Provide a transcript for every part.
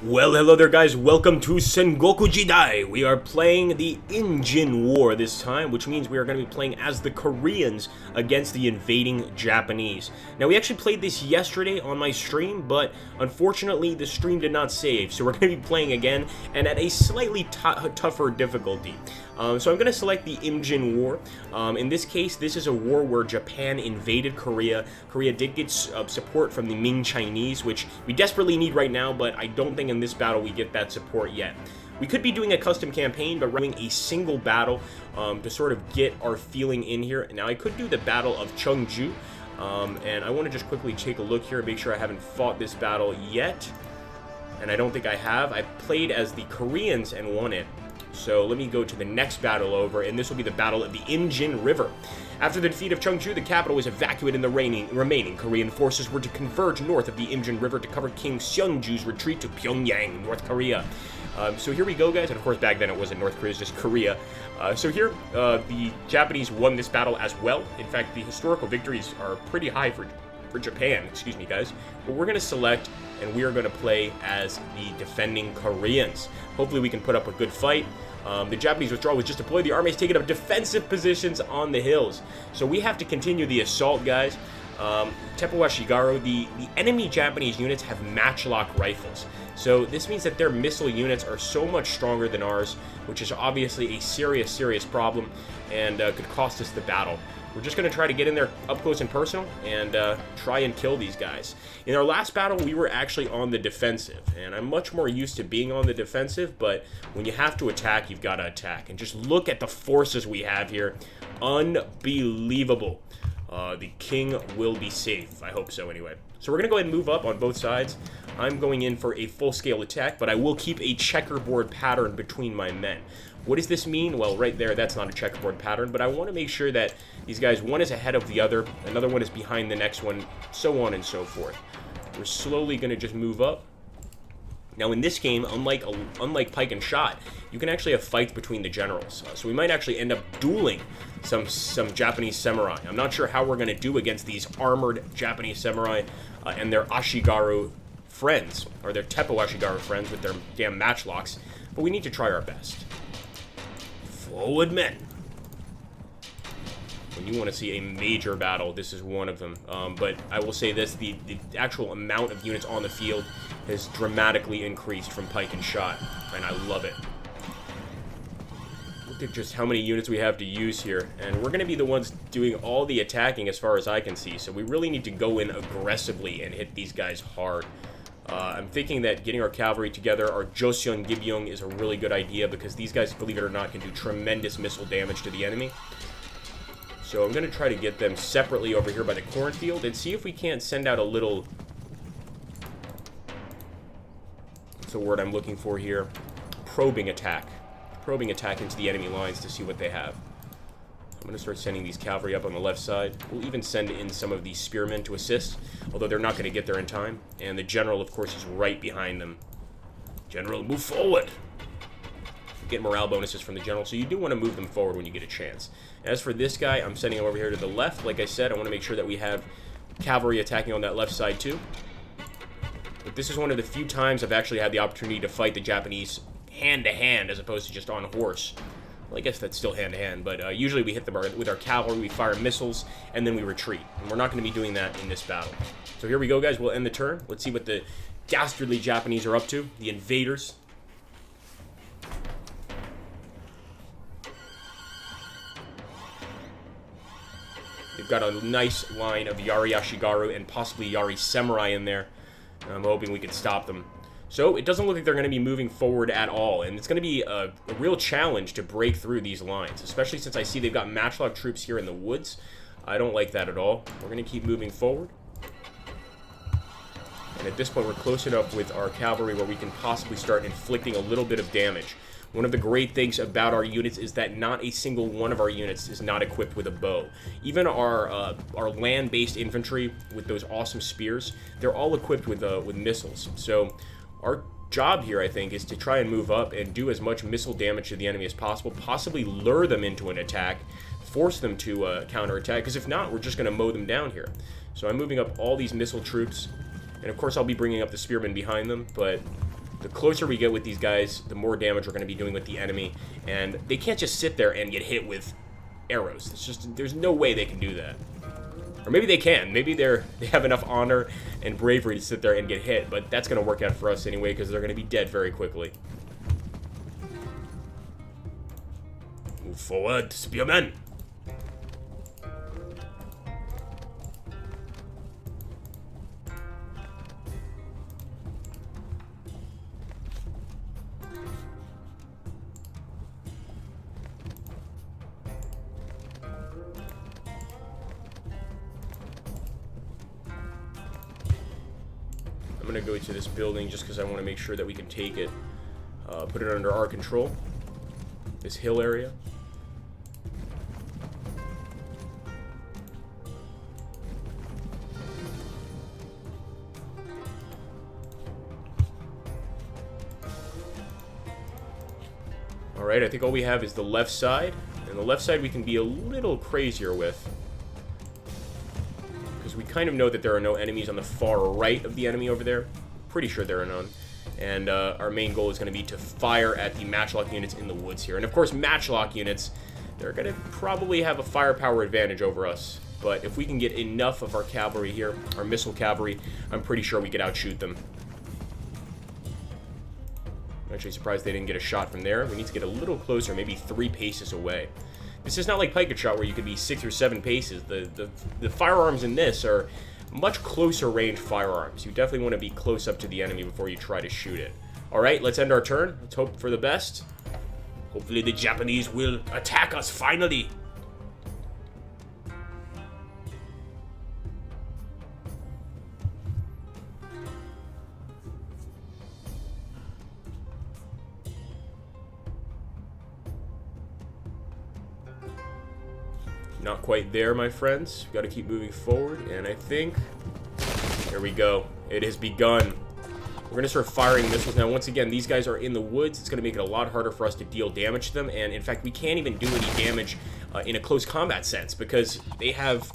Well, hello there guys, welcome to Sengoku Jidai. We are playing the Imjin War this time, which means we are going to be playing as the Koreans against the invading Japanese. Now, we actually played this yesterday on my stream, but unfortunately the stream did not save, so we're going to be playing again, and at a slightly tougher difficulty. So I'm going to select the Imjin War. In this case, this is a war where Japan invaded Korea. Korea did get support from the Ming Chinese, which we desperately need right now, but I don't think in this battle we get that support yet. We could be doing a custom campaign, but running a single battle to sort of get our feeling in here. Now, I could do the Battle of Cheongju, and I want to just quickly take a look here and make sure I haven't fought this battle yet. And I don't think I have. I played as the Koreans and won it. So let me go to the next battle over, and this will be the Battle of the Imjin River. After the defeat of Cheongju, the capital was evacuated and the remaining Korean forces were to converge north of the Imjin River to cover King Seonju's retreat to Pyongyang, North Korea. So here we go, guys, and of course back then it wasn't North Korea, it was just Korea. So here, the Japanese won this battle as well. In fact, the historical victories are pretty high for Japan, excuse me, guys. But we're going to select, and we are going to play as the defending Koreans. Hopefully we can put up a good fight. The Japanese withdrawal was just deploy the armies taking up defensive positions on the hills. So we have to continue the assault, guys. Teppawashigaru, the enemy Japanese units have matchlock rifles. So this means that their missile units are so much stronger than ours, which is obviously a serious problem and could cost us the battle. We're just going to try to get in there up close and personal and try and kill these guys. In our last battle, we were actually on the defensive, and I'm much more used to being on the defensive, but when you have to attack, you've got to attack. And just look at the forces we have here. Unbelievable. The king will be safe. I hope so, anyway. So we're going to go ahead and move up on both sides. I'm going in for a full-scale attack, but I will keep a checkerboard pattern between my men. What does this mean? Well, right there, that's not a checkerboard pattern, but I want to make sure that these guys, one is ahead of the other, another one is behind the next one, so on and so forth. We're slowly going to just move up. Now, in this game, unlike pike and shot, you can actually have fights between the generals. So we might actually end up dueling some Japanese samurai. I'm not sure how we're going to do against these armored Japanese samurai and their Ashigaru friends, or their Teppawashigaru friends with their damn matchlocks, but we need to try our best. Forward, men. When you want to see a major battle, this is one of them. But I will say this, the actual amount of units on the field has dramatically increased from pike and shot, and I love it. Look at just how many units we have to use here, and we're going to be the ones doing all the attacking as far as I can see, so we really need to go in aggressively and hit these guys hard. I'm thinking that getting our cavalry together, our Joseon Gibyeong, is a really good idea because these guys, believe it or not, can do tremendous missile damage to the enemy. So I'm going to try to get them separately over here by the cornfield and see if we can't send out a little... What's the word I'm looking for here? Probing attack. Probing attack into the enemy lines to see what they have. I'm going to start sending these cavalry up on the left side. We'll even send in some of these spearmen to assist, although they're not going to get there in time. And the general, of course, is right behind them. General, move forward! Get morale bonuses from the general, so you do want to move them forward when you get a chance. As for this guy, I'm sending him over here to the left. Like I said, I want to make sure that we have cavalry attacking on that left side too. But this is one of the few times I've actually had the opportunity to fight the Japanese hand-to-hand as opposed to just on horse. Well, I guess that's still hand-to-hand, but usually we hit them with our cavalry, we fire missiles, and then we retreat. And we're not going to be doing that in this battle. So here we go, guys. We'll end the turn. Let's see what the dastardly Japanese are up to, the invaders. They've got a nice line of Yari Ashigaru and possibly Yari Samurai in there. I'm hoping we can stop them. So it doesn't look like they're going to be moving forward at all, and it's going to be a real challenge to break through these lines, especially since I see they've got matchlock troops here in the woods. I don't like that at all. We're going to keep moving forward. And at this point, we're close enough with our cavalry where we can possibly start inflicting a little bit of damage. One of the great things about our units is that not a single one of our units is not equipped with a bow. Even our land-based infantry with those awesome spears, they're all equipped with missiles. So our job here, I think, is to try and move up and do as much missile damage to the enemy as possible, possibly lure them into an attack, force them to counterattack, because if not, we're just going to mow them down here. So I'm moving up all these missile troops, and of course I'll be bringing up the spearmen behind them, but The closer we get with these guys, the more damage we're going to be doing with the enemy. And they can't just sit there and get hit with arrows. It's just, there's no way they can do that. Or maybe they can. Maybe they have enough honor and bravery to sit there and get hit. But that's going to work out for us anyway, because they're going to be dead very quickly. Move forward, spearmen! I'm going to go to this building just because I want to make sure that we can take it, put it under our control, this hill area. Alright, I think all we have is the left side, and the left side we can be a little crazier with. We kind of know that there are no enemies on the far right of the enemy over there. Pretty sure there are none. And our main goal is going to be to fire at the matchlock units in the woods here. And of course, matchlock units, they're going to probably have a firepower advantage over us. But if we can get enough of our cavalry here, our missile cavalry, I'm pretty sure we could outshoot them. I'm actually surprised they didn't get a shot from there. We need to get a little closer, maybe 3 paces away. This is not like pike shot where you could be 6 or 7 paces. The firearms in this are much closer range firearms. You definitely want to be close up to the enemy before you try to shoot it. Alright, let's end our turn. Let's hope for the best. Hopefully the Japanese will attack us finally. Not quite there, my friends. We've got to keep moving forward, and I think... Here we go. It has begun. We're going to start firing missiles. Now, once again, these guys are in the woods. It's going to make it a lot harder for us to deal damage to them, and in fact, we can't even do any damage in a close combat sense, because they have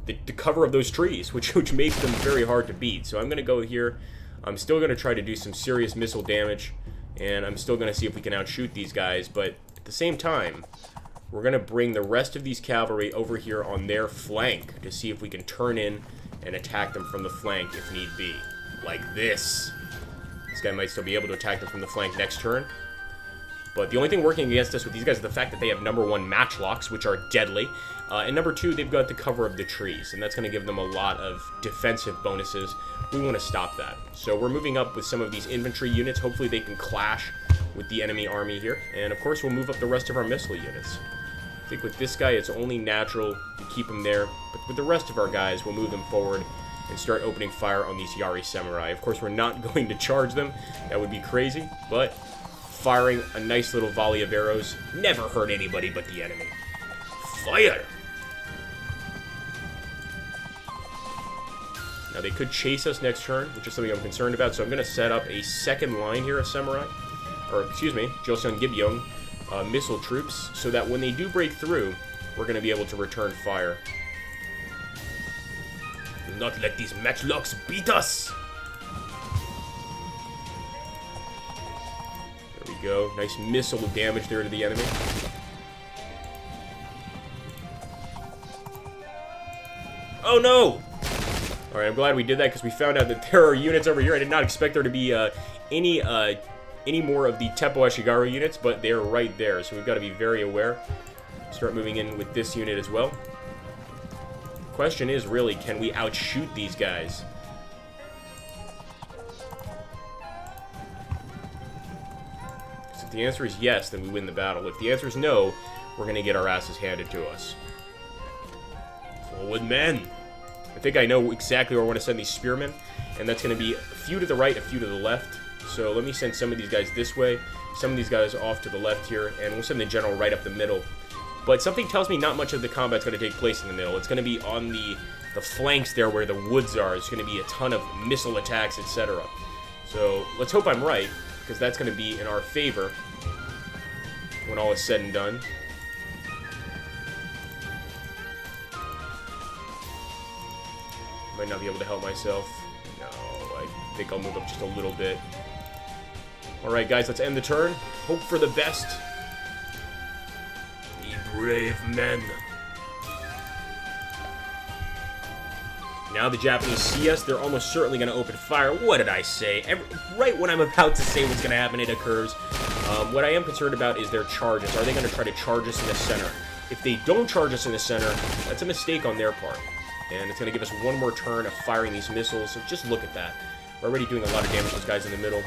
the cover of those trees, which makes them very hard to beat. So I'm going to go here. I'm still going to try to do some serious missile damage, and I'm still going to see if we can outshoot these guys, but at the same time... We're going to bring the rest of these cavalry over here on their flank to see if we can turn in and attack them from the flank if need be. Like this. This guy might still be able to attack them from the flank next turn. But the only thing working against us with these guys is the fact that they have #1 matchlocks, which are deadly. And #2, they've got the cover of the trees, and that's going to give them a lot of defensive bonuses. We want to stop that. So we're moving up with some of these infantry units. Hopefully they can clash with the enemy army here. And of course we'll move up the rest of our missile units. I think with this guy, it's only natural to keep him there. But with the rest of our guys, we'll move them forward and start opening fire on these Yari Samurai. Of course, we're not going to charge them. That would be crazy. But firing a nice little volley of arrows never hurt anybody but the enemy. Fire! Now, they could chase us next turn, which is something I'm concerned about. So I'm going to set up a second line here of samurai. Or, excuse me, Joseon Gibyeong. Missile troops, so that when they do break through, we're going to be able to return fire. Do not let these matchlocks beat us! There we go. Nice missile damage there to the enemy. Oh no! Alright, I'm glad we did that because we found out that there are units over here. I did not expect there to be any more of the Teppo Ashigaru units, but they're right there, so we've got to be very aware. Start moving in with this unit as well. The question is really, can we outshoot these guys? So if the answer is yes, then we win the battle. If the answer is no, we're going to get our asses handed to us. Forward, men! I think I know exactly where I want to send these spearmen, and that's going to be a few to the right, a few to the left. So let me send some of these guys this way, some of these guys off to the left here, and we'll send the general right up the middle. But something tells me not much of the combat's going to take place in the middle. It's going to be on the flanks there where the woods are. It's going to be a ton of missile attacks, etc. So let's hope I'm right, because that's going to be in our favor when all is said and done. Might not be able to help myself. No, I think I'll move up just a little bit. Alright, guys, let's end the turn. Hope for the best. Be brave men. Now the Japanese see us, they're almost certainly going to open fire. What did I say? Right when I'm about to say what's going to happen, it occurs. What I am concerned about is their charges. Are they going to try to charge us in the center? If they don't charge us in the center, that's a mistake on their part. And it's going to give us one more turn of firing these missiles. So just look at that. We're already doing a lot of damage to those guys in the middle.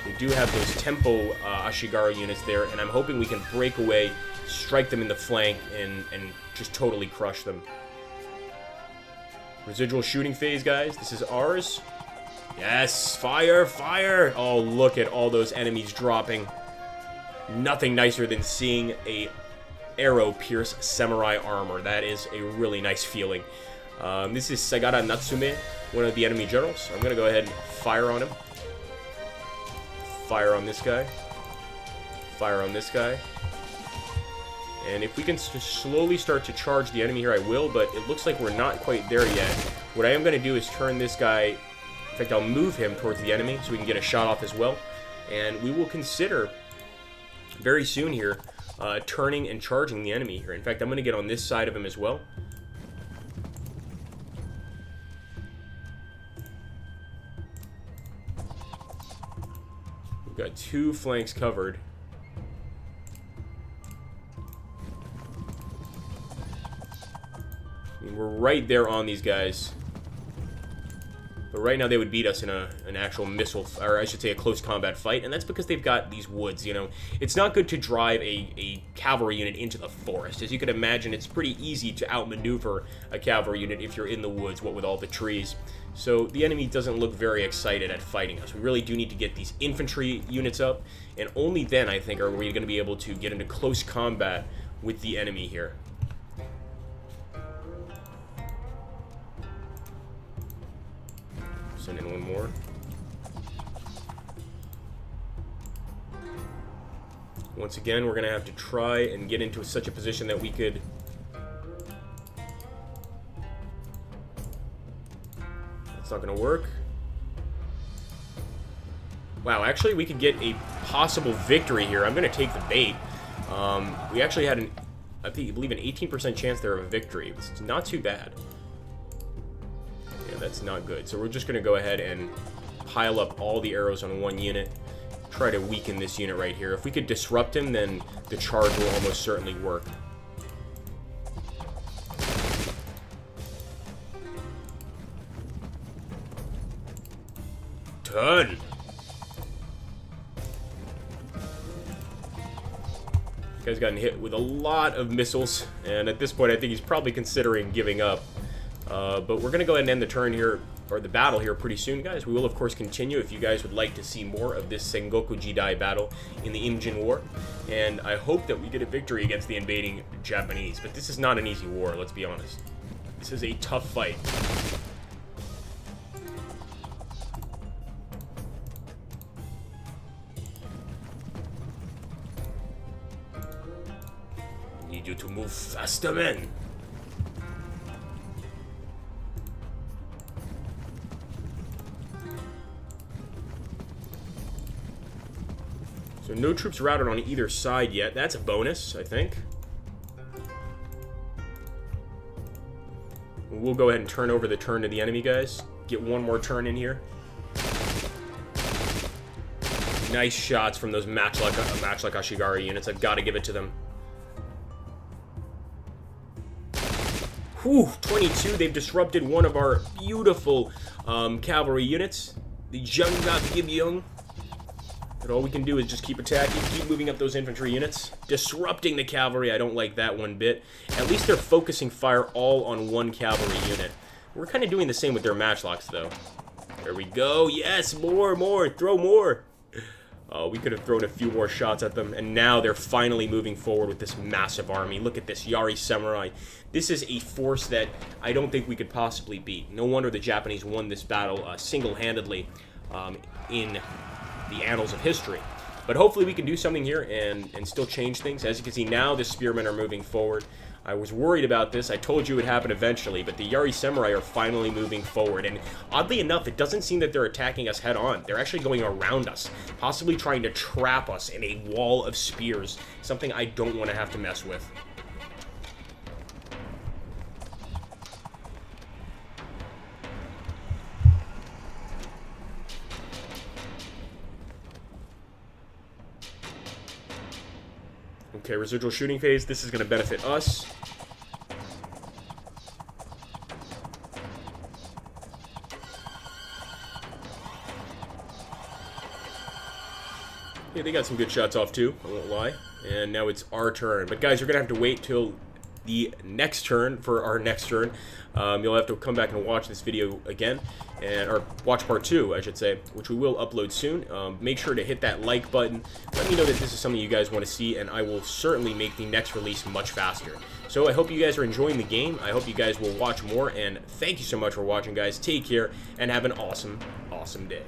They do have those tempo Ashigaru units there, and I'm hoping we can break away, strike them in the flank, and just totally crush them. Residual shooting phase, guys. This is ours. Yes, fire, fire! Oh, look at all those enemies dropping. Nothing nicer than seeing a arrow pierce samurai armor. That is a really nice feeling. This is Sagara Natsume, one of the enemy generals. I'm going to go ahead and fire on him. Fire on this guy. Fire on this guy. And if we can slowly start to charge the enemy here, I will, but it looks like we're not quite there yet. What I am going to do is turn this guy... In fact, I'll move him towards the enemy so we can get a shot off as well. And we will consider very soon here turning and charging the enemy here. In fact, I'm going to get on this side of him as well. We've got two flanks covered. I mean, we're right there on these guys. But right now they would beat us in an actual missile, or I should say a close combat fight, and that's because they've got these woods, you know. It's not good to drive a cavalry unit into the forest. As you can imagine, it's pretty easy to outmaneuver a cavalry unit if you're in the woods, what with all the trees. So the enemy doesn't look very excited at fighting us. We really do need to get these infantry units up, and only then, I think, are we going to be able to get into close combat with the enemy here. Send in one more. Once again, we're going to have to try and get into such a position that we could... That's not going to work. Wow, actually, we could get a possible victory here. I'm going to take the bait. We actually had, I believe, an 18% chance there of a victory. It's not too bad. That's not good. So we're just going to go ahead and pile up all the arrows on one unit. Try to weaken this unit right here. If we could disrupt him, then the charge will almost certainly work. Turn! This guy's gotten hit with a lot of missiles, and at this point I think he's probably considering giving up. But we're going to go ahead and end the turn here, or the battle here pretty soon, guys. We will, of course, continue if you guys would like to see more of this Sengoku Jidai battle in the Imjin War. And I hope that we get a victory against the invading Japanese. But this is not an easy war, let's be honest. This is a tough fight. Need you to move faster, men. So no troops routed on either side yet. That's a bonus, I think. We'll go ahead and turn over the turn to the enemy, guys. Get one more turn in here. Nice shots from those match-like Ashigaru units. I've got to give it to them. Whew, 22. They've disrupted one of our beautiful cavalry units. The Jungak Gibyung. But all we can do is just keep attacking, keep moving up those infantry units. Disrupting the cavalry, I don't like that one bit. At least they're focusing fire all on one cavalry unit. We're kind of doing the same with their matchlocks, though. There we go. Yes, more. Throw more. We could have thrown a few more shots at them, and now they're finally moving forward with this massive army. Look at this, Yari Samurai. This is a force that I don't think we could possibly beat. No wonder the Japanese won this battle single-handedly in the annals of history. But hopefully we can do something here and still change things. As you can see now, the spearmen are moving forward. I was worried about this. I told you it would happen eventually, but the Yari Samurai are finally moving forward. And oddly enough, it doesn't seem that they're attacking us head on. They're actually going around us, possibly trying to trap us in a wall of spears, something I don't want to have to mess with. Okay, residual shooting phase. This is going to benefit us. Yeah, they got some good shots off too, I won't lie. And now it's our turn. But guys, you're going to have to wait till the next turn for our next turn. You'll have to come back and watch this video again, or watch part 2, I should say, which we will upload soon. Make sure to hit that like button. Let me know that this is something you guys want to see, and I will certainly make the next release much faster. So I hope you guys are enjoying the game. I hope you guys will watch more, and thank you so much for watching, guys. Take care, and have an awesome, awesome day.